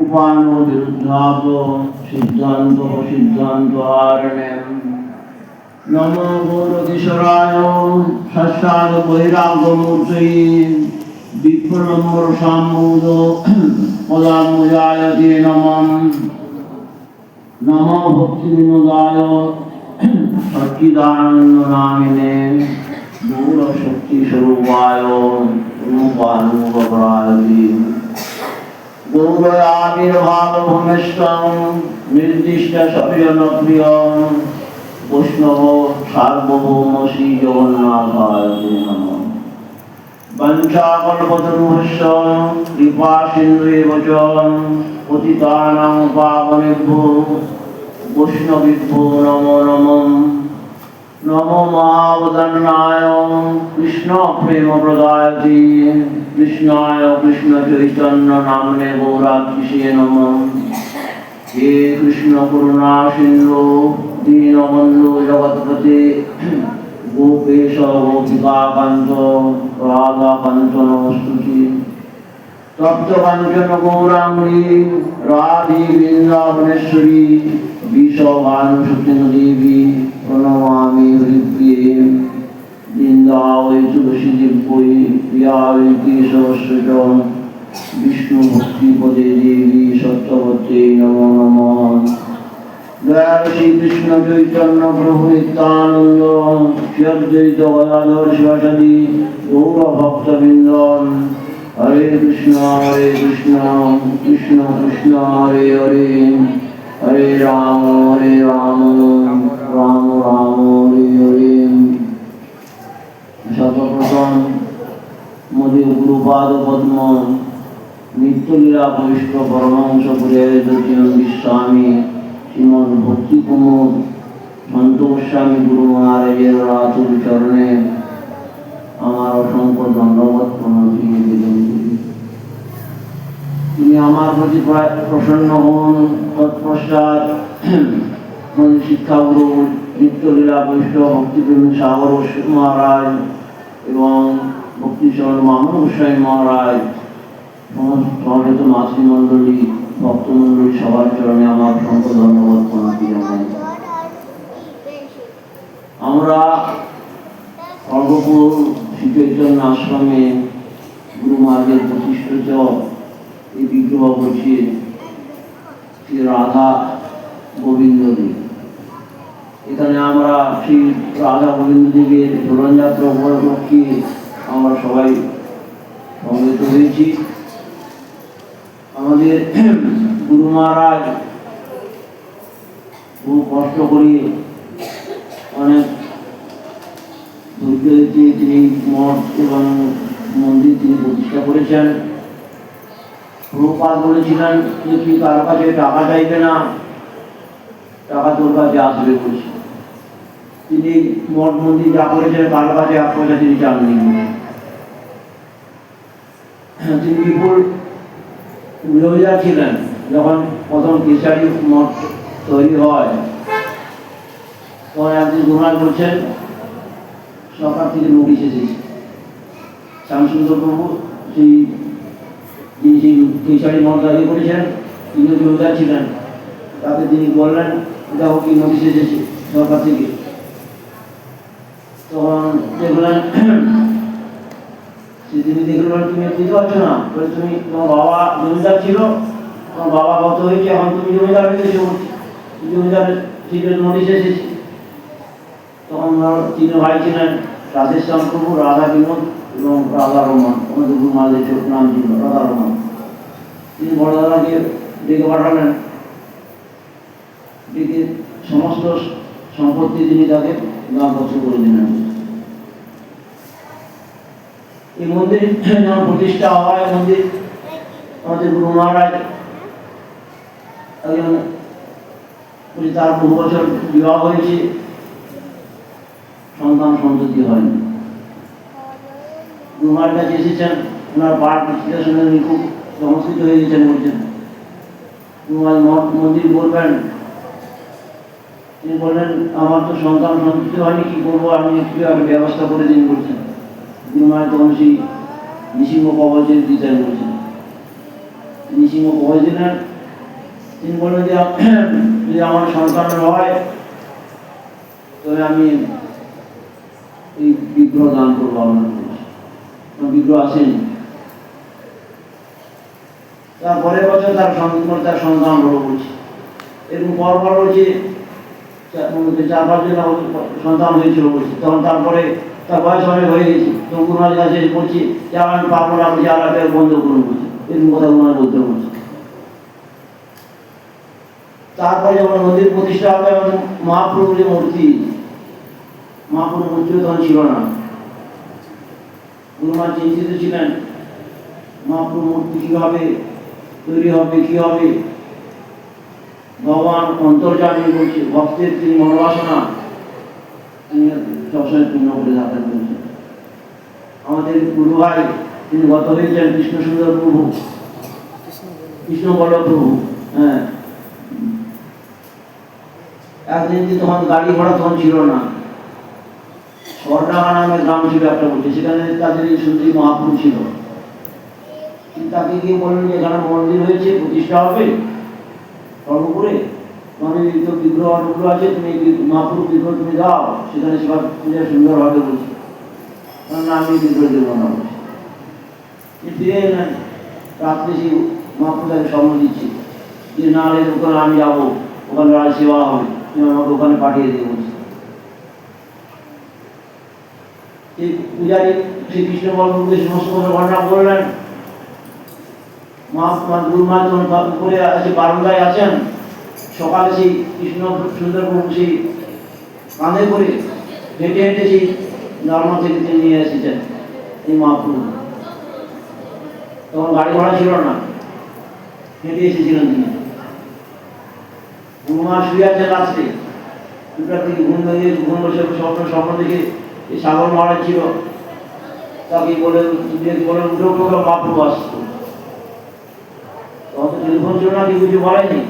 रूपानो विरुद्धापो सिद्धांतो सिद्धांतहारिणे नमो गौरकिशोराय सस्याद वैराग्यमूर्तये विप्रलम्बर साम्बोधो पदाम्बुजाय ते नमः नमो भक्तिविनोदाय सच्चिदानंद नामिने गौरशक्ति स्वरूपाय रूपानुपराय गौरयाविर्भावभूमिष्ठं निर्दिष्ट सप्रियनप्रियं वैष्णव सार्वभौम श्री जगन्नाथाय नमः वंशाकल्पतरुभ्यश्च कृपा सिन्धुएव च पतितानां पावनेभ्यो वैष्णवेभ्यो नमो नमः नमो महावदन्नाय कृष्ण प्रेम प्रदायते कृष्णाय कृष्ण चैतन्य नामने गौरात्रिषे नमः हे कृष्ण करुणा सिन्धु दीनबन्धु जगत्पते गोपेश गोपिकाकान्त राधाकान्त नमस्तुते तप्तकाञ्चन गौराङ्गी राधे वृन्दावनेश्वरी विश्वभानुसुते देवी प्रणमामि हरिप्रिये वृन्दावै तुलसी दिव्यै प्रियायै केशवस्य विष्णुभक्तिपदे देवी सत्यवत्यै नमो नमः जय श्री कृष्ण चैतन्य प्रभु नित्यानंद श्री अद्वैत गदाधर शिवासादि गौर भक्तवृंद हरे कृष्ण कृष्ण कृष्ण हरे हरे हरे राम राम राम हरे हरे सर्वप्रथम मध्य गुरुपाद पद्म नित्यलीला वैष्ण परमहंस पुरैरद्वैतानंद स्वामी श्रीमद भक्ति कुमुद সন্ত গোস্বামী গুরু মহারাজের রাতুল চরণে আমার অসংখ্য ধন্যবাদ প্রণতি নিবেদন করি। তিনি আমার প্রতি প্রসন্ন হন। তৎপশ্চাৎ শিক্ষাগুরু নিত্যলীলা বৈষ্ণব ভক্তিপ্রেমী সাগর মহারাজ এবং ভক্তিচরণ মামন গোস্বামী মহারাজ সমবেত মাতৃমণ্ডলী ভক্তমণ্ডলী সবার চরণে আমার অসংখ্য ধন্যবাদ প্রণতি জানাই। আমরা সর্বপুর শ্রী চৈতন্য আশ্রমে গুরু মহারাজের প্রতিষ্ঠিত এই বিগ্রহ করছি শ্রী রাধা গোবিন্দ দেব। এখানে আমরা শ্রী রাধা গোবিন্দ দেবের দোলনযাত্রা উপলক্ষে আমরা সবাই সমবেত হয়েছি। আমাদের গুরু মহারাজ খুব কষ্ট করে অনেক ধৈর্য দিয়ে তিনি মঠ এবং মন্দির তিনি প্রতিষ্ঠা করেছেন। প্রভুপাদ বলেছিলেন যে তুই কারো কাছে টাকা চাইবে না, টাকা তোর কাছে আসবে বলছে। তিনি মঠ মন্দির যা করেছেন কারো কাছে এক পয়সা তিনি চাননি। তিনি বিপুল জমিদার ছিলেন। যখন প্রথম কেশারি মঠ তৈরি হয় তখন একদিন গুরুনাথ বলছেন সরকার থেকে নোটিশ এসেছে। শ্যামসুন্দর প্রভু সেই যিনি সেই কেশারি মঠ তৈরি করেছেন তিনি জমিদার ছিলেন। তাতে তিনি বললেন দেখো কি নোটিশ এসেছে সরকার থেকে। তখন দেখলেন তিনি দেখলেন তুমি বুঝতে পারছো না, তুমি তোমার বাবা জমিদার ছিল, তোমার বাবা কত হয়েছে, এখন তুমি জমিদার হয়ে গেছো, জমিদার থেকে নোটিশ এসেছে। তখন তিন ভাই ছিলেন রাধেশ্যাম প্রভু, রাধা বিনোদ এবং রাধা রমন। আমাদের গুরু মহারাজের ছোট নাম ছিল রাধা রমন। তিনি বড়দাদাকে ডেকে পাঠালেন, ডেকে সমস্ত সম্পত্তি তিনি তাকে দানপত্র করে দিলেন। এই মন্দির যখন প্রতিষ্ঠা হয়, মন্দির আমাদের গুরু মহারাজ একজন তার বহু বছর বিবাহ হয়েছে, সন্তান সন্ততি হয়নি। গুরু মহারাজ কাছে এসেছেন, ওনার পাঠ শুনে উনি খুব চমৎকৃত হয়ে গেছেন। বলছেন গুরু মহারাজ মন্দির বলবেন। তিনি বললেন আমার তো সন্তান সন্ততি হয়নি, কি করবো, আপনি একটু ব্যবস্থা করে দিন বলছেন। গুরু মহারাজ তখন সেই নৃসিংহ কবচের দিতেন বলছেন। নৃসিংহ কবচ দিলেন, তিনি বললেন যে যদি আমার সন্তান হয় তবে আমি এই বিগ্রহ দান করবো। আপনার বিগ্রহ আসেনি। তারপরের বছর তার সন্তান হলো বলছে। এরকম পরপর বলছে 4-5 জন সন্তান হয়েছিল বলছে। তখন তারপরে তার বয়স অনেক হয়ে গেছে। তখন গুরুমার কাছে বলছি যে আমি পারবো না, বলছি আলাদা বন্ধ করুন বলছে। এরকম কথা গুরুমার বলতে বলছে। তারপরে যখন মন্দির প্রতিষ্ঠা হবে, আমাদের মহাপ্রভুর যে মূর্তি, মহাপ্রভুর মূর্তিও তখন ছিল না। গুরুমা চিন্তিত ছিলেন মহাপ্রভুর মূর্তি কিভাবে তৈরি হবে, কি হবে। ভগবান অন্তর্যামী বলছে, ভক্তের তিনি মনোবাসনা তিনি সবসময় পূর্ণ করে থাকেন বলছে। আমাদের গুরু ভাই তিনি গত হয়েছেন কৃষ্ণ সুন্দর প্রভু, কৃষ্ণ বল্লভ প্রভু। হ্যাঁ, একদিন তখন গাড়ি ঘোড়া তখন ছিল না। সরডাঙ্গা নামে গ্রাম ছিল একটা বলছে, সেখানে তাদের এই সুন্দরী মহাপুরুষ ছিল। তাকে গিয়ে বললেন যে এখানে মন্দির হয়েছে, প্রতিষ্ঠা হবে সর্বপুরে, মানে তো বিগ্রহ অনুগ্রহ আছে, তুমি মহাপুরুষ বিগ্রহ তুমি দাও, সেখানে সেবা পূজা সুন্দর হবে বলছে। না, আমি বিগ্রহ দেবো না বলছি। ফিরে এলেন রাত্রে, সেই মহাপুরুষ তাকে স্বপ্ন দিচ্ছে যে না হলে ওখানে আমি যাবো, ওখানে রাজ সেবা হবে, তুমি আমাকে ওখানে পাঠিয়ে দিয়ে বলছি। এই পূজারী শ্রীকৃষ্ণ বলকে সমস্ত কথা বর্ণনা করলেন। গুরুমা যখন করে আছে বারান্দায় আছেন, সকালে সেই কৃষ্ণ সুন্দর প্রভু সেই কাঁধে করে হেঁটে হেঁটে সেই ধর্ম থেকে তিনি নিয়ে এসেছেন এই মহাপ্রভু। তখন গাড়ি ঘোড়া ছিল না, হেঁটে এসেছিলেন তিনি। গুরুমা শুয়ে আছেন রাত্রে, দুটার দিকে ঘুম ভেঙে ঘুম বসে স্বপ্ন দেখে এই সাগর মহারাজ ছিল, তাকে বলে উঠে মহাপ্রভু আসতো। তখন তো টেলিফোন ছিল না, কেউ কিছু বলেনি।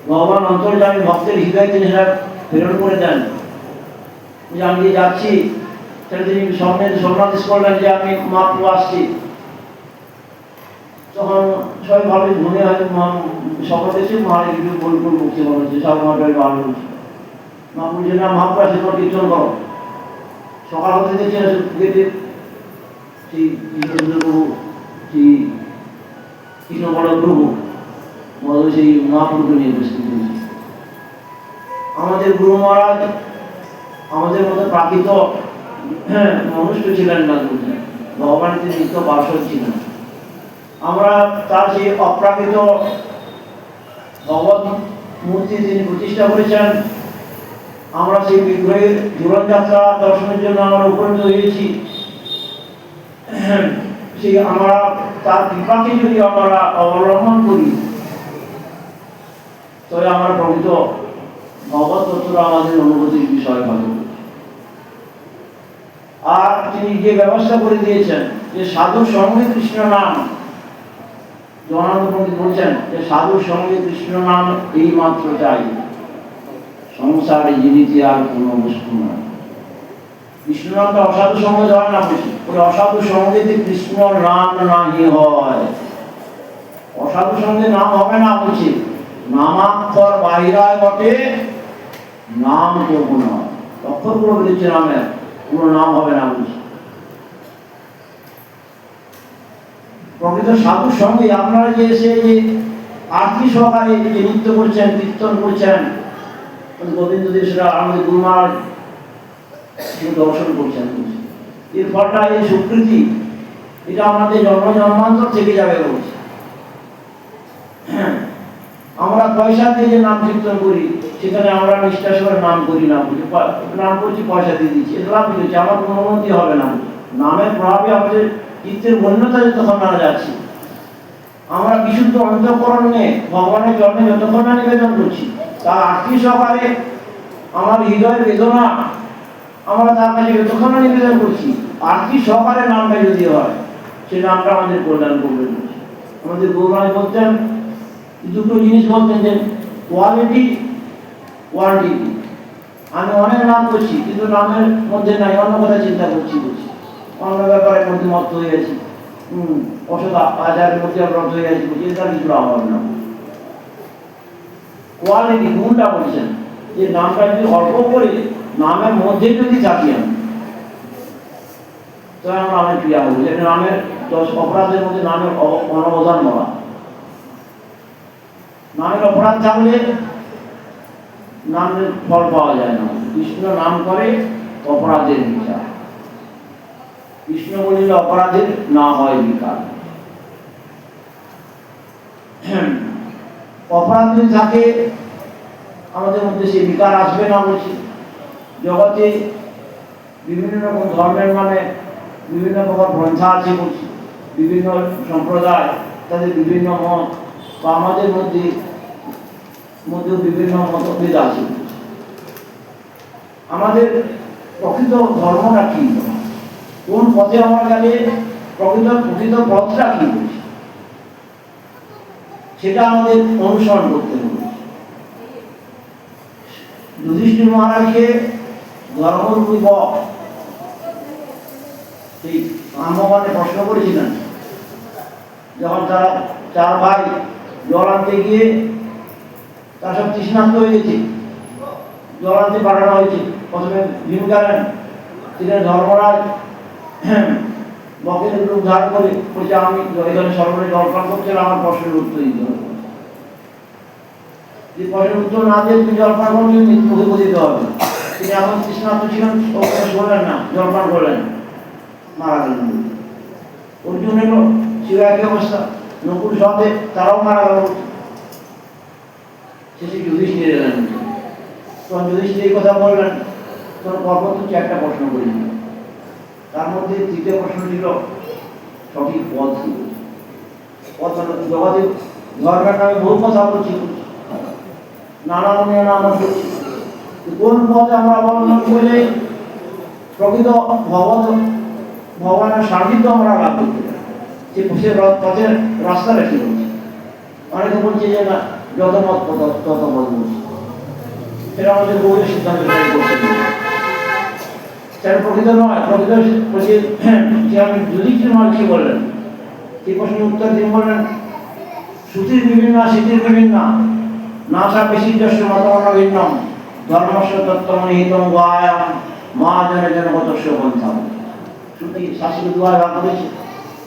ভগবান অন্তর্যামী ভক্তের হৃদয় তিনি সেটা প্রেরণ করে দেন যে আমি যে যাচ্ছি, সেটা তিনি স্বপ্নাদেশ করলেন যে আমি মহাপ্রভু আসছি। তখন সবাই ভাবে ঘুমে হয়তো স্বপ্ন দেখছে মহারাজ কিছু বলবুল মুক্তি মনে হচ্ছে, সব মহারাজ ভালো হচ্ছে। মহাপ্রভু যে না মহাপ্রভু আসে তোমার কীর্তন করো। সকাল হতে দেখছে গেটে সেই প্রভু, সেই কৃষ্ণ বড় প্রভু সেই মহাপ্রভুকে নিয়ে উপস্থিত হয়েছে। আমাদের গুরু মহারাজ আমাদের মতো প্রাকৃত মনুষ্য ছিলেন না, ভগবানের তিনি নিত্য পার্শ্বদ ছিলেন। আমরা তার সেই অপ্রাকৃত ভগবত মূর্তি তিনি প্রতিষ্ঠা করেছেন। আমরা সেই বিগ্রহের জীবনযাত্রা দর্শনের জন্য আমরা উপনীত হয়েছি। সেই আমরা তার কৃপাকে যদি আমরা অবলম্বন করি, তবে আমরা প্রকৃত ভগবত তত্ত্বটা আমাদের অনুভূতির বিষয় হবে। আর তিনি যে ব্যবস্থা করে দিয়েছেন যে সাধুর সঙ্গে কৃষ্ণ নাম, জগন্নাথ পণ্ডিত বলছেন যে সাধুর সঙ্গে কৃষ্ণ নাম এই মাত্র চাই, সংসারে জীবিত আর কোনো বস্তু নয়। কৃষ্ণ নামটা অসাধু সঙ্গে হয় না বলছি, ওই অসাধু সঙ্গেতে কৃষ্ণ নাম নাহি হয়। অসাধু সঙ্গে নাম হবে না বলছি, নামাক্ষর বাহিরায় বটে, নাম তো নয়। অক্ষরগুলো বেরোচ্ছে নামের, কোনো নাম হবে না বলছি। প্রকৃত সাধুর সঙ্গে আপনারা যে এসে যে আরতি সহকারে যে নৃত্য করছেন, কীর্তন করছেন, গোবিন্দ দেশরা আমাদের গুরু মহারাজ দর্শন করছেন, এর ফলটা এই স্বীকৃতি, এটা আমাদের জন্মান্তর থেকে যাবে বলছে। আমরা পয়সা দিয়ে যে নাম কীর্তন করি, সেখানে আমরা নিষ্ঠা সবার নাম করি না, নাম করছি পয়সা দিয়ে দিচ্ছি, এটা লাভ হচ্ছে, আমার কোনো উন্নতি হবে না। নামের প্রভাবে আমাদের চিত্তের বন্যতা যতক্ষণ না যাচ্ছি, আমরা বিশুদ্ধ অন্তঃকরণ নিয়ে ভগবানের জন্মে যতক্ষণ না নিবেদন করছি, তার আরতি সহকারে আমার হৃদয়ের বেদনা আমরা তার কাছে যতক্ষণ না নিবেদন করছি, আরতি সহকারে নামটা যদি হয়, সে নামটা আমাদের কল্যাণ করবে। আমাদের গৌরবায় বলতেন দুটো জিনিস বলতেন যে কোয়ালিটি, কোয়ান্টিটি। আমি অনেক নাম করছি কিন্তু নামের মধ্যে নাই, অন্য কথা চিন্তা করছি অন্য ব্যাপারের মধ্যে মত হয়ে গেছি, অসৎ আচারের মধ্যে রত হয়ে গেছি, এটা কিছু আমার না। কোয়ালিটি গুণটা বলছেন যে নামটা যদি অল্প করে নামের মধ্যে যদি থাকি আমি, তো আমরা নামের ক্রিয়া হবো। যেটা নামের 10 অপরাধের মধ্যে নামের অনবদান বলা। নামের অপরাধ থাকলে নামের ফল পাওয়া যায় না। কৃষ্ণ নাম করে অপরাধের বিচার, কৃষ্ণ বলিলে অপরাধের না হয় বিকার। অপরাধ যদি থাকে আমাদের মধ্যে সেই বিকার আসবে না। বলছি জগতে বিভিন্ন রকম ধর্মের মানে বিভিন্ন প্রকার গ্রন্থ আছে, বলছি বিভিন্ন সম্প্রদায়, তাদের বিভিন্ন মত, বা আমাদের মধ্যে বিভিন্ন মতভেদ আছে। আমাদের প্রকৃত ধর্মটা কি, কোন পথে আমরা গেলে প্রকৃত পথটা কি, সেটা আমাদের অনুসরণ করতে হবে। যুধিষ্ঠির মহারাজকে ধর্মরূপী বক সেই আহ্বানে প্রশ্ন করেছিলেন, যখন তারা 4 ভাই জল আনতে গিয়ে তার সব তৃষ্ণান্ত হয়ে গেছে, জল আনতে পাঠানো হয়েছে। প্রথমে ভীম গেলেন, সেখানে ধর্মরাজ বকের রূপ ধারণ করে বলছে, আমি এখানে সর্বরে জল পান করছি, আমার প্রশ্নের উত্তর দিতে হবে। যে প্রশ্নের উত্তর না দিয়ে তুমি জল পান করলে মৃত্যুকে বোঝাতে হবে। তিনি এমন তৃষ্ণান্ত ছিলেন, বললেন না, জল পান করলেন, মারা গেলেন। অর্জুন এলো, শিব একই অবস্থা, নকুল সহদেব তারাও মারা গেল। শেষে যুধিষ্ঠির এলেন। তখন যুধিষ্ঠির এই কথা বললেন, তখন পরপর 4টা প্রশ্ন করেছিল। তার মধ্যে 3টে প্রশ্ন ছিল সঠিক পথ ছিল। পথ হল জগতে ধর্মের নামে বহু কথা বলছি, নানা নাম বলছি, কোন পথে আমরা অবলম্বন করলে প্রকৃত ভগবানের সান্নিধ্য আমরা লাভ করতে পারি, সে পথের রাস্তাটা কি বলছে। অনেকে বলছে যে না, যত মত তত মত বলছে, সেটা আমাদের গৌরের সিদ্ধান্ত করতে হবে, সেটা প্রকৃত নয়। প্রকৃত বলছে যে আমি যুধিষ্ঠির মহারাজ কি বললেন, সেই প্রশ্নের উত্তর দিয়ে বললেন, শ্রুতির বিভিন্ন স্মৃতির বিভিন্ন না সা বেশি যশ মতমন ভিন্ন ধর্মস্ব তত্ত্বমনিহিতম গায়াম মা জনে জনগতস্য পন্থা। শ্রুতি শাস্ত্র দুয়ার ভাগ করেছে,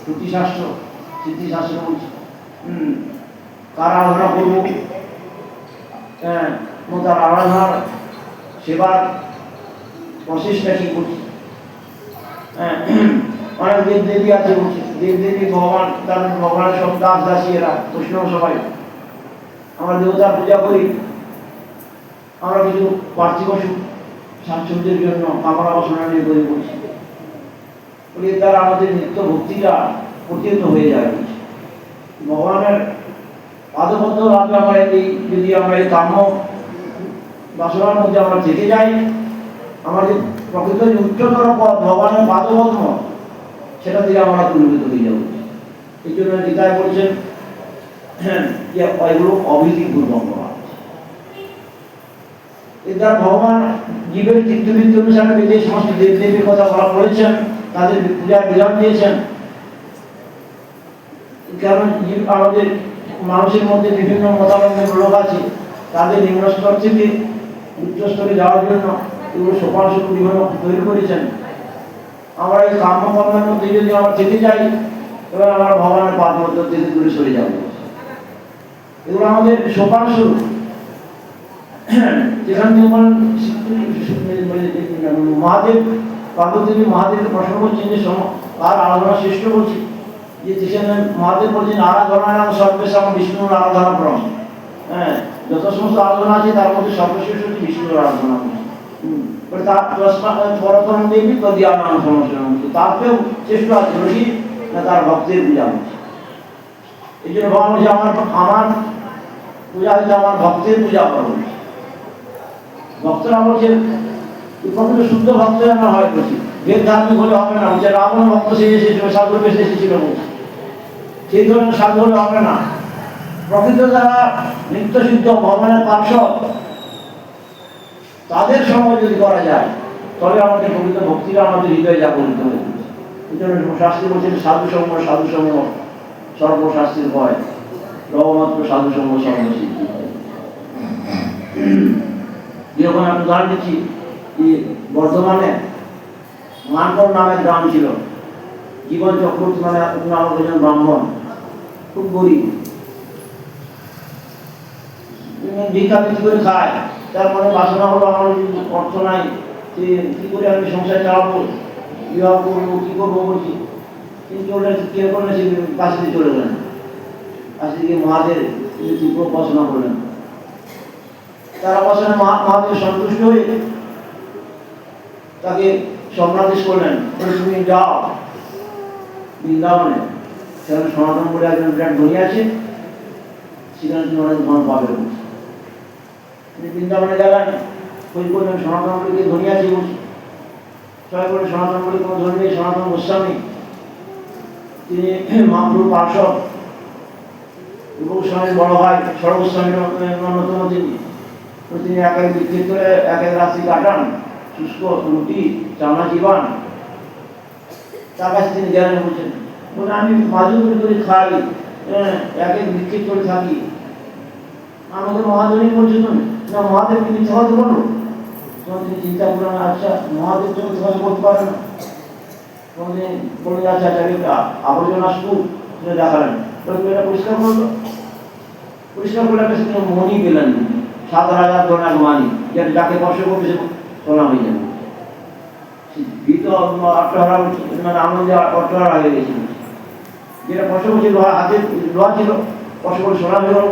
শ্রুতি শাস্ত্র, স্মৃতি শাস্ত্র বলছে। কার আরাধনা করবো, তার আরাধনার সেবার প্রচেষ্টা কি করছে। অনেক দেব দেবী আছে, বলছে দেব দেবী ভগবান, তার ভগবানের সব দাস দাসীরা বৈষ্ণব সবাই আমরা দেবতার পূজা করি। আমরা কিছু পার্থিব স্বাচ্ছন্দ্যের জন্য কামনা বাসনা নিয়ে তৈরি করছি, এর দ্বারা আমাদের নিত্য ভক্তিটা প্রতীয়ত হয়ে যায়। ভগবানের পাদপদ্ম লাভে আমরা যদি আমরা এই কাম্য বাসনার মধ্যে আমরা থেকে যাই, আমাদের প্রকৃত যে উচ্চতর পথ ভগবানের পাদপদ্ম, সেটা দিয়ে আমরা পুনর্বিত হয়ে যাব। এই জন্য গীতায় বলছেন যে এগুলো অবিধিপূর্বক করা। এর দ্বারা ভগবান জীবের চিত্তবৃত্তি অনুসারে যে সমস্ত দেব দেবীর কথা বলা বলেছেন, তাদের পূজার বিধান দিয়েছেন। কারণ আমাদের মানুষের মধ্যে বিভিন্ন মতাবলম্বী লোক আছে, তাদের নিম্ন স্তর থেকে উচ্চ স্তরে যাওয়ার জন্য এগুলো সোপান বিভিন্ন তৈরি করেছেন। আমরা এই কাম্যকর্মের মধ্যে যদি আমরা থেকে যাই, এবার আমরা ভগবানের পাদ মধ্য থেকে দূরে সরে যাব। এগুলো আমাদের সোপান শুরু, যেখান থেকে মহাদেব পার্বতী মহাদেবকে প্রশ্ন করছেন যে আর আরাধনা শ্রেষ্ঠ বলছি, যে যেখানে মহাদেব বলছেন আরাধনা নাম সর্বেশাম বিষ্ণুর আরাধনা ক্রম। যত সমস্ত আরাধনা আছে তার মধ্যে সর্বশ্রেষ্ঠ হচ্ছে বিষ্ণুর আরাধনা। তার পরতম দেবী তদিয়া নাম সমস্যা, তারপরেও শ্রেষ্ঠ আছে রোগী না তার ভক্তের পূজা হচ্ছে। এই জন্য ভগবান বলছে আমার পূজা হচ্ছে আমার ভক্তের পূজা করবো। ভক্তরা বলছে প্রকৃত শুদ্ধ ভক্ত আমরা হয় বলছি, বেদ ধার্মিক হলে হবে না। যে রাবণ ভক্ত সে এসেছিল, সাধুর বেশি এসেছিল বলছে, সেই ধরনের সাধু হলে হবে না। প্রকৃত যারা নিত্য সিদ্ধ ভগবানের পার্শ্বদ, তাদের সঙ্গে যদি করা যায়, তবে আমাদের প্রকৃত ভক্তিরা আমাদের হৃদয়ে জাগরিত হয়ে যাবে। এই জন্য শাস্ত্রী বলছেন সাধু সঙ্গ সর্বশাস্ত্রীর ভয়, রবমাত্র সাধু সঙ্গ সর্বসিদ্ধি। যেরকম আমি উদাহরণ দিচ্ছি যে বর্ধমানে মানকর নামের গ্রাম ছিল, জীবন চক্রবর্তী নামক একজন ব্রাহ্মণ, খুব গরিব, ভিক্ষা বিক্রি করে খায়। তার মনে বাসনা হলো আমার অর্থ নাই, যে কী করে আমি সংসার চালাবো, বিবাহ করবো, কী করবো বলছি। কিন্তু ওটা কেউ করলে সে কাছে দিয়ে চলে গেলেন, কাছে গিয়ে মহাদেব তীব্র উপাসনা করলেন। তার উপাসনা মহাদেব সন্তুষ্ট হয়ে তাকে স্বপ্নাদেশ করলেন, তুমি যাও বৃন্দাবনে, সেখানে সনাতন বলে একজন বিরাট ধনী আছে, সেখানে তুমি অনেক ধন পাবে। তিনি বৃন্দাবনে গেলেন, খোঁজ করলেন সনাতন বলে ধনী আছে বলছি। সবাই বলে সনাতন বলে কোনো ধনী নেই, সনাতন গোস্বামী, তিনি মহাপ্রভু পার্শ্বদ, গোস্বামীর বড় ভাই, সর্বস্বামীর অন্যতম তিনি। তিনি এক এক বিক্রি করে এক এক রাত্রি কাটান, শুষ্ক রুটি চানা জীবন। তার কাছে তিনি গেলেন, বলছেন বলে আমি মাঝে করে খাই, এক এক বিক্রি করে থাকি, আমাকে মহাজনী বলছে তুমি না, মহাদেবকে মিথ্যা কথা বলো। তখন তিনি চিন্তা করলেন, আচ্ছা মহাদেব তো মিথ্যা কথা বলতে পারে না। তখন তিনি বললেন, আচ্ছা আচ্ছা আবর্জনা স্কুল সেটা দেখালেন, এটা পরিষ্কার করলো। পরিষ্কার করলে কাছে তিনি মনি পেলেন, 7,000 ধরনের মানি, যেটা যাকে স্পর্শ করবে সে সোনা হয়ে যাবে। ভীত অট্টহারা, মানে আনন্দে অট্টহারা হয়ে গেছিল, যেটা স্পর্শ করছে লোহা, হাতে লোহা ছিল, স্পর্শ করে সোনা হয়ে গেল।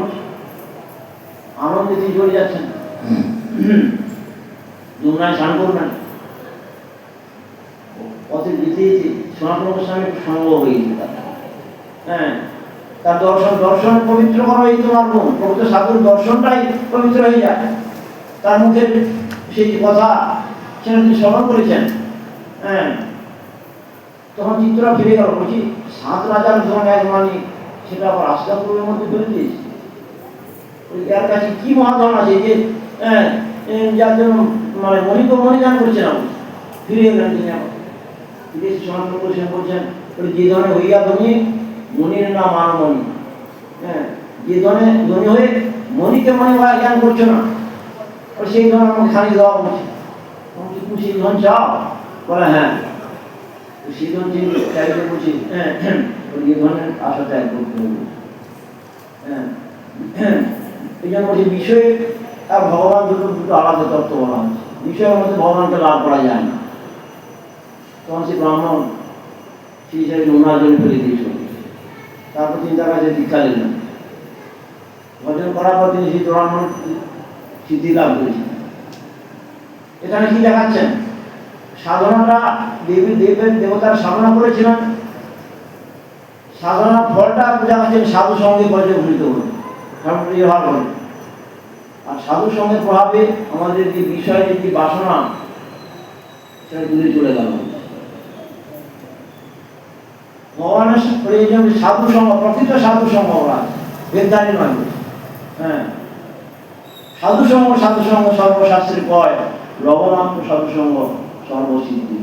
আনন্দে তিনি চলে যাচ্ছেন, যমুনায় স্নান করবেন, পথে যেতে যেতে সনাতন গোস্বামী সঙ্গ হয়ে গেছে তার। হ্যাঁ, তার দর্শন পবিত্র করা এই তোমার গুণ, পবিত্র সাধুর দর্শনটাই পবিত্র হয়ে যায়। তার মুখে সেই কথা সেটা তিনি স্মরণ করেছেন। হ্যাঁ, তখন চিত্রটা ফিরে গেল, বলছি 7 রাজার ধরুন এক মানি, সেটা আবার আস্তাপুরের মধ্যে ফেলে দিয়েছে। এর কাছে কি মহাধন আছে যে যার জন্য মানে মণিকে মণিদান করছে না। ফিরে গেলেন তিনি, আবার ফিরে সনাতন গোস্বামী বলছেন, যে ধরনের হইয়া ধনী মণির নাম মানমণি। হ্যাঁ, যে ধরনের ধনী হয়ে মণিকে মনে হয় জ্ঞান করছো না, সেই ধরনের আমাকে খালি দেওয়া বলছে। তুমি সেই ধন চাও? বলে হ্যাঁ। সেই ধন চাইতে বলছি, হ্যাঁ যে ধরনের আশা ত্যাগ করতে হবে। হ্যাঁ, এই জন্য বলছি বিষয়ে আর ভগবান দুটো আলাদা তত্ত্ব বলা হচ্ছে। বিষয়ের মধ্যে ভগবানকে লাভ করা যায় না। তখন সে ব্রাহ্মণ সেই হিসাবে নোংরা জলে ফেলে দিয়েছিল। তারপর তিনি তার কাছে দীক্ষা নিলেন, ভজন করার পর তিনি সেই ব্রাহ্মণ সিদ্ধি লাভ করেছেন। এখানে কি দেখাচ্ছেন? সাধনাটা দেবতার সাধনা করেছিলেন, সাধনার ফলটা দেখাচ্ছেন সাধু সঙ্গে পর্যবসিত হল, ভাব হল। আর সাধু সঙ্গের প্রভাবে আমাদের যে বিষয়ের যে বাসনা সেটা দূরে চলে গেল। ভগবানের প্রয়োজন সাধু সঙ্গ, প্রকৃত সাধু সঙ্গ বেদারি নয়। হ্যাঁ, সাধু সঙ্গ সর্বশাস্ত্রে কয়, লবমাত্র সাধু সঙ্গ সর্বসিদ্ধি।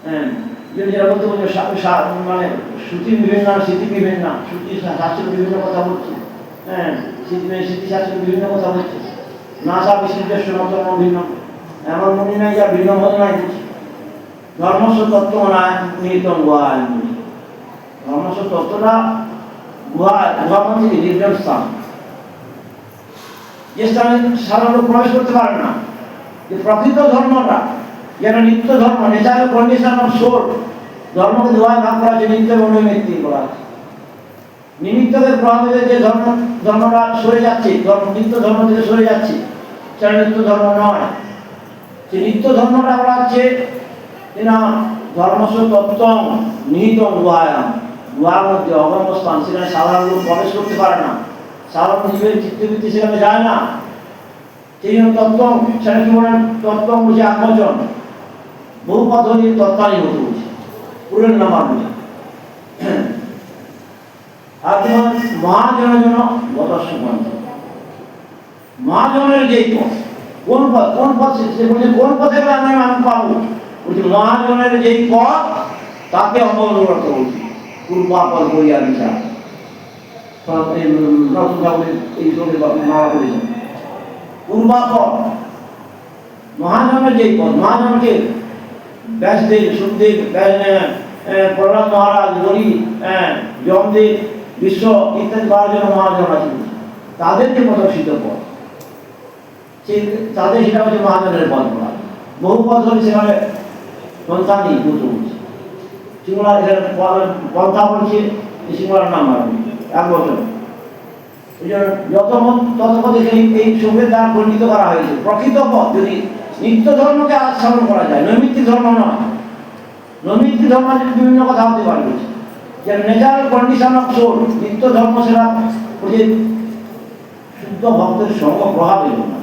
হ্যাঁ, যেটা বলতে বলছে মানে শ্রুতি বিভিন্ন, স্মৃতি বিভিন্ন, শ্রুতি শাস্ত্রের বিভিন্ন কথা বলছে। হ্যাঁ, স্মৃতি শাস্ত্রের বিভিন্ন কথা বলছে। নাসা বিশুদ্ধের সনাতন ভিন্ন, এমন মনে নাই যা ভিন্ন মনে নাই বলছে। ধর্মস্ব তত্ত্ব নিহিতম গুহায়, ধর্মস্ব তত্ত্বটা গুহা মধ্যে নির্জন স্থান, যে স্থানে সাধারণ প্রবেশ করতে পারে না। যে প্রকৃত ধর্মটা যেন নিত্য ধর্ম, ন্যাচারাল কন্ডিশন অফ সোল, ধর্মকে দুভাগে ভাগ করা আছে, নিত্য এবং নৈমিত্তিক করা আছে। নিমিত্তকে প্রভাবে যে ধর্মটা সরে যাচ্ছে, নিত্য ধর্ম থেকে সরে যাচ্ছে, সেটা নিত্য ধর্ম নয়। সে নিত্য ধর্মটা বলা হচ্ছে না ধর্মস্ব তত্ত্ব নিহিত গুহায়াম, গুহার মধ্যে অগম্য স্থান, সেখানে সাধারণ লোক প্রবেশ করতে পারে না, সাধারণ জীবের চিত্তবৃত্তি সেখানে যায় না। সেই জন্য তত্ত্ব, সেটা কি বলেন? তত্ত্ব বুঝে আত্মজন, বহু পদ্ধতি তত্ত্বানি হতে বুঝে, পুরের নামার বুঝে। আর যেমন মহাজনের জন্য বদস্য মন্ত্র, মহাজনের যেই পথ, কোন পথ সে বলছে, কোন পথে আমি পাবো? বলছে মহাজনের যেই পথ তাকে অবলম্বন বলছি, পূর্বাপদ করিয়া বিচার। এই সঙ্গে মারা করেছেন। পূর্বাপর মহাজনের যে পদ, মহাজনকে ব্যাসদেব, সুখদেব, প্রহ্লাদ মহারাজ, বলি, যমদেব, বিশ্ব ইত্যাদি 12 জন মহাজন আছে, তাদের যে প্রদর্শিত পদ, তাদের সেটা হচ্ছে মহাজনের পদ বলা। বহু পদ হলে সেখানে সন্তানই পুত্র বলছে। সিংহলার পন্থা বলছে, সিংহলার নাম মারবে 1 বছর। এই জন্য যত পদে এই সভ্যের দ্বারা খণ্ডিত করা হয়েছে। প্রকৃত পদ যদি নিত্য ধর্মকে আস্বাদন করা যায়, নৈমিত্তিক ধর্ম নয়। নৈমিত্তিক ধর্ম বিভিন্ন কথা হতে পারবে, যে ন্যাচারাল কন্ডিশন অফ সোল। নিত্য ধর্ম সেটা শুদ্ধ ভক্তের সঙ্গ প্রভাব এল না,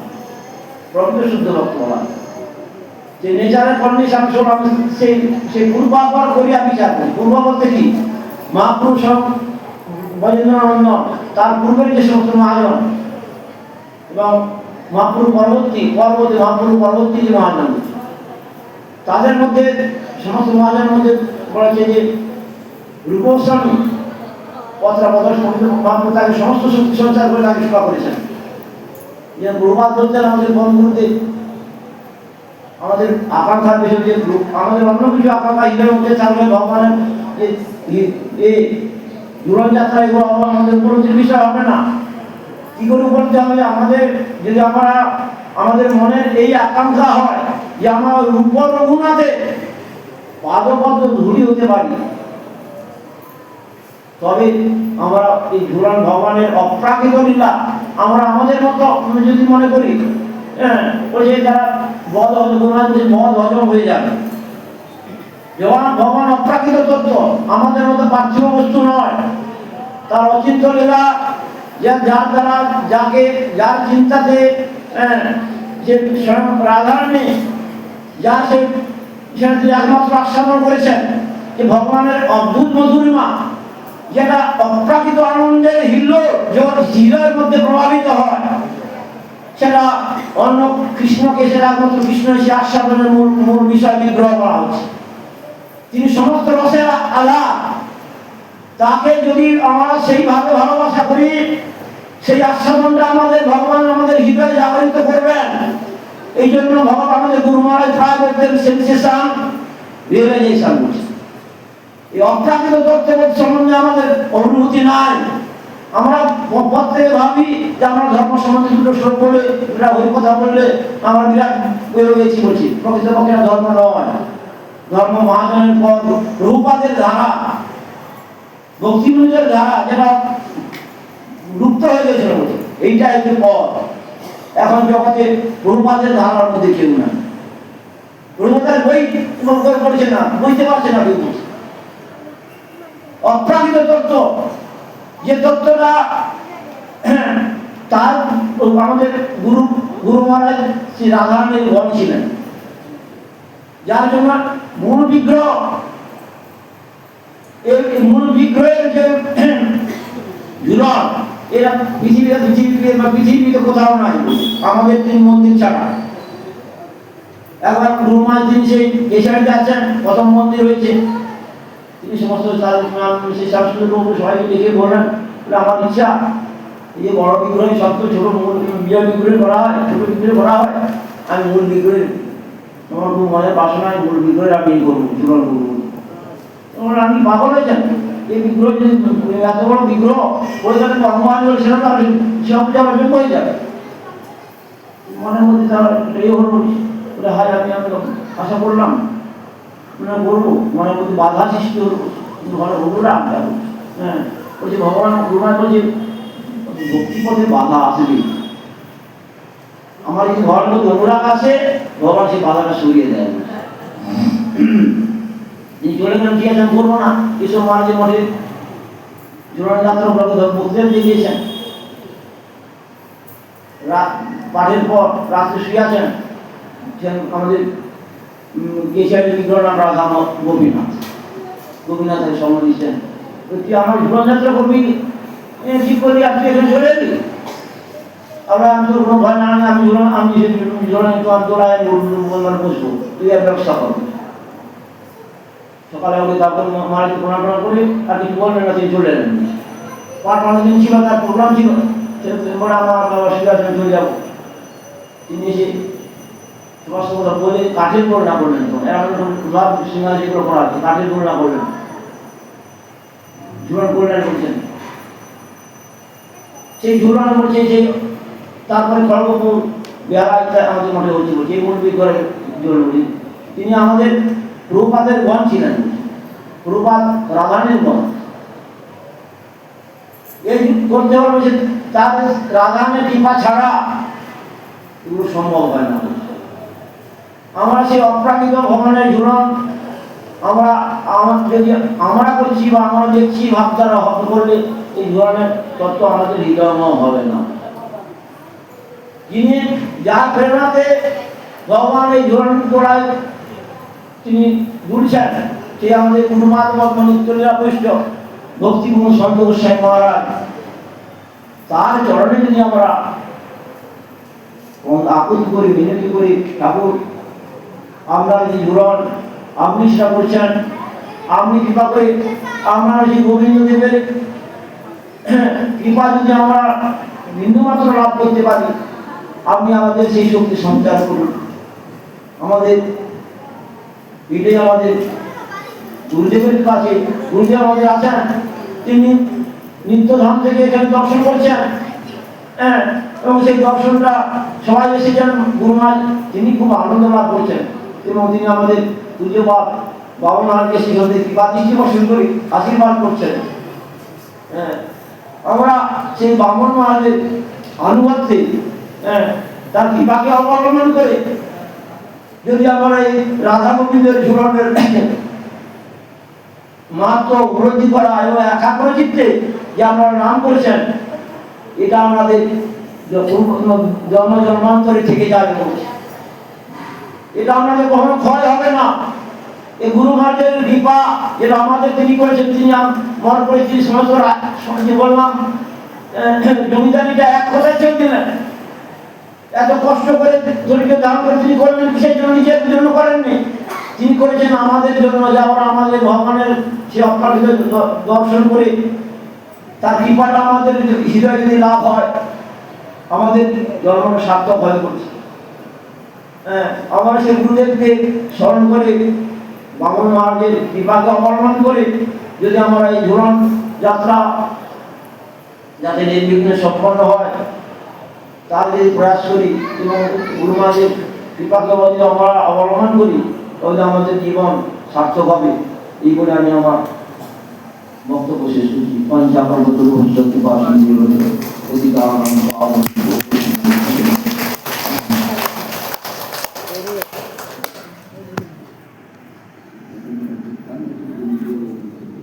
প্রকৃত শুদ্ধ ভক্ত হওয়া যে নেচারের কন্ডিশন সোল। আমি সেই পূর্বাপর করিয়া বিচার করি। পূর্ব বলতে কি? মহাপুরুষ বৈদ্যনারায়ণ, তার পূর্বের যে সমস্ত মহাজন এবং মহাপুরু পরবর্তী মহাপুরু পরবর্তী যে মহাজন, তাদের মধ্যে সমস্ত মহাজনের মধ্যে বলেছে যে রূপস্বামী তাকে সমস্ত শক্তি সঞ্চার করে তাকে সেবা করেছেন। যে প্রভাত বলতেন আমাদের বন্ধুদের, আমাদের আকাঙ্ক্ষার বিষয় যে আমাদের অন্য কিছু আকাঙ্ক্ষা হৃদয়ের মধ্যে থাকলে ভগবানের যে জীবনযাত্রা এগুলো আমাদের উপলব্ধির বিষয় হবে না। কি করে উপলব্ধি হবে? আমাদের যদি আমাদের মনের এই আকাঙ্ক্ষা হয় যে আমরা রূপ রঘুনাথে পাদপদ্ম ধূলি হতে পারি, তবে আমরা এই ঝুলন ভগবানের অপ্রাকৃত লীলা আমরা আমাদের মতো যদি মনে করি, ওই যে যারা বধ হজম হয়ে যাবে। যেমন ভগবান অপ্রাকৃত তত্ত্ব, আমাদের মতো পার্থিব বস্তু নয়। তার অচিন্ত লীলা, যার দ্বারা যার চিন্তাতে যে স্বয়ং রাধারানী যা সেটা একমাত্র আস্বাদন করেছেন যে ভগবানের অদ্ভুত মধুরিমা, যেটা অপ্রাকৃত আনন্দের হৃদয়ের মধ্যে প্রভাবিত হয়, সেটা অন্য কৃষ্ণকে সেটা একমাত্র কৃষ্ণ এসে আস্বাদনের মূল বিষয় বিগ্রহ করা হচ্ছে। তিনি সমস্ত রসের আলা, তাকে যদি আমরা সেইভাবে ভালোবাসা করি, সেই আস্বাদনটা ভগবান আমাদের হৃদয়ে জাগরিত করবেন। এই জন্য ভগবান আমাদের গুরু মহারাজ প্রায় বলতেন সেন্সেশন রিয়েলাইজেশন বলছেন। এই অপ্রাকৃত তত্ত্বের সম্বন্ধে আমাদের অনুভূতি নাই। আমরা পত্রে ভাবি যে আমরা ধর্ম সম্বন্ধে দুটো শ্লোক বলে, ওই কথা বললে আমরা বিরাট বেরো গেছি বলছি। প্রকৃতপক্ষে ধর্ম নয়, ধর্ম মহাজনের পদ, রূপাদের ধারা, ভক্তিমূল্যের ধারা, যেটা লুপ্ত হয়ে গেছিল বলে এইটা একটি পদ। এখন জগতে প্রভুপাদের ধারার মধ্যে কেউ না। প্রভুপাদের বই পড়ছে না, বুঝতে পারছে না কেউ। অপ্রাকৃত তত্ত্ব, যে তত্ত্বটা তার আমাদের গুরু মহারাজ শ্রী রাধারানীর গণ ছিলেন, যার জন্য মূল বিগ্রহ, এই মূল বিগ্রহের যে ঝুলন, এরা পৃথিবীতে কোথাও নাই আমাদের 3 মন্দির ছাড়া। একবার গুরু মহারাজ তিনি সেই কেশারিতে আছেন, প্রথম মন্দির হয়েছে। তিনি সমস্ত সেই শাস্ত্রী সবাইকে ডেকে বললেন, আমার ইচ্ছা এই যে বড় বিগ্রহে সব তো ছোট বিজয় বিগ্রহে করা হয়, ছোট বিগ্রহে করা হয়, আমি মূল বিগ্রহে, তোমার খুব মনের বাসনায় মূল বিগ্রহে আমি করবো, চূড়ন করবো। তোমরা আপনি পাগল হয়েছেন? এই বিগ্রহ যদি এত বড় বিগ্রহ হয়ে যাবে, ভগবান সেটা তো সব যাবে হয়ে যাবে। মনের মধ্যে তারা এটাই হলো, হায় আমি আশা করলাম বলবো, মনের মধ্যে বাধা সৃষ্টি হলো, ঘরে হলো না। হ্যাঁ, বলছি ভগবান গুরুনাথ বলছে ভক্তিপথে বাধা আসবে। আমার যদি ঘরের মধ্যে অনুরাগ আসে, ভগবান সেই বাধাটা সরিয়ে দেয়। তিনি চলে গেলেন, ঠিক আছে আমি করবো না। এসব মহারাজের মঠে জোরানি যাত্রা বক্তৃতা দিয়ে দিয়েছেন। পাঠের পর রাত্রে শুয়ে আছেন, আমাদের কেশিয়ারের বিগ্রহ নাম রাধা গোপীনাথের স্বর্ণ দিচ্ছেন। তুই আমার জীবনযাত্রা করবি, ঠিক করলি, আপনি এখানে চলে এলি। আমরা আমি তোর কোনো ভয় না, আমি তোরায় বসবো, তুই এক ব্যবস্থা করবি। সকালে উঠে তারপর মহারাজ প্রণাম করে আর কিছু বললেন না, তিনি চলে এলেন। পাঁচ 5 দিন ছিল, তার প্রোগ্রাম ছিল, আমার অসুবিধা চলে যাবো। তিনি এসে সুভাষচন্দ্র বলে কাঠের করুণা করলেন, সিংহা যেগুলো করা আছে কাঠের করুণা করলেন, ঝুলন করলেন বলছেন। সেই ঝুলন বলছে যে তারপরে খড়গপুর বেহারা আমাদের মঠে হচ্ছে বলছে, এই মন্দির করে জরুরি। তিনি আমাদের প্রভুপাদের গণ ছিলেন, প্রভুপাদ রাধানের গণ। এই করতে হবে যে তার রাধানের কৃপা ছাড়া এগুলো সম্ভব হয় না। আমরা সেই অপ্রাকৃত ভগবানের ঝুলন যদি আমরা করছি বা আমরা দেখছি ভাবতারা হত করলে এই ধরনের তত্ত্ব আমাদের হৃদয়ময় হবে না। যিনি যার প্রেরণাতে ভগবান এই ঝুলন তোড়ায় তিনি ঘুরছেন, সে আমাদের গুরুমাত্মক নিত্যলীলা বৈষ্ণব ভক্তিগুরু সন্ত গোস্বামী মহারাজ। তার চরণে যদি আমরা আকুতি করি, বিনতি করি, ঠাকুর আমরা যে ঝুলন আপনি সেটা করছেন, আপনি কৃপা করে আমরা সেই গোবিন্দ দেবের কৃপা যদি আমরা বিন্দুমাত্র লাভ করতে পারি, আপনি আমাদের সেই শক্তি সঞ্চার করুন। আমাদের এটাই আমাদের গুরুদেবের কাছে, গুরুদেব আমাদের আছেন, তিনি নিত্যধাম থেকে এখানে দর্শন করছেন, হ্যাঁ, এবং সেই দর্শনটা সবাই এসেছেন গুরুমাজ, তিনি খুব আনন্দ লাভ করছেন এবং তিনি আমাদের পূজ্য বাবা মহারাজকে সেখান থেকে কৃপা দৃষ্টি বর্ষণ করে আশীর্বাদ করছেন। হ্যাঁ, আমরা সেই বামন মহারাজের আনুগত্যে, হ্যাঁ, তার কৃপাকে অবলম্বন করে যদি আমরা এই রাধা গোবিন্দের ঝুলনের মাত্র উপলব্ধি করা এবং একাগ্র চিত্তে যে আমরা নাম করেছেন, এটা আমাদের জন্ম জন্মান্তরে থেকে যাবে, এটা আমাদের কখনো ক্ষয় হবে না। এই গুরু মহারাজের কৃপা যেটা আমাদের তিনি করেছেন, তিনি মনে করে তিনি সমস্ত বললাম জমিদারিটা এক কথায় ছেড়ে দিলেন। এত কষ্ট করে ধরিকে দান করে তিনি করলেন সেই জন্য, নিজের জন্য করেননি, তিনি করেছেন আমাদের জন্য, যে আমরা আমাদের ভগবানের সে অপ্রাকৃত দর্শন করে তার কৃপাটা আমাদের হৃদয় যদি লাভ হয়, আমাদের জন্ম সার্থক হয়ে পড়ছে। হ্যাঁ, আমরা সেই গুরুদেবকে স্মরণ করে বামন মহারাজের কৃপাকে অবলম্বন করে যদি আমরা এই ঝুলন যাত্রা যাতে নির্বিঘ্নে সম্পন্ন হয় তার যদি প্রয়াস করি এবং গুরু মহারাজের কৃপাকে যদি আমরা অবলম্বন করি, তাহলে আমাদের জীবন সার্থক হবে। এই বলে আমি আমার বক্তব্য শেষ করছি। পঞ্চাপন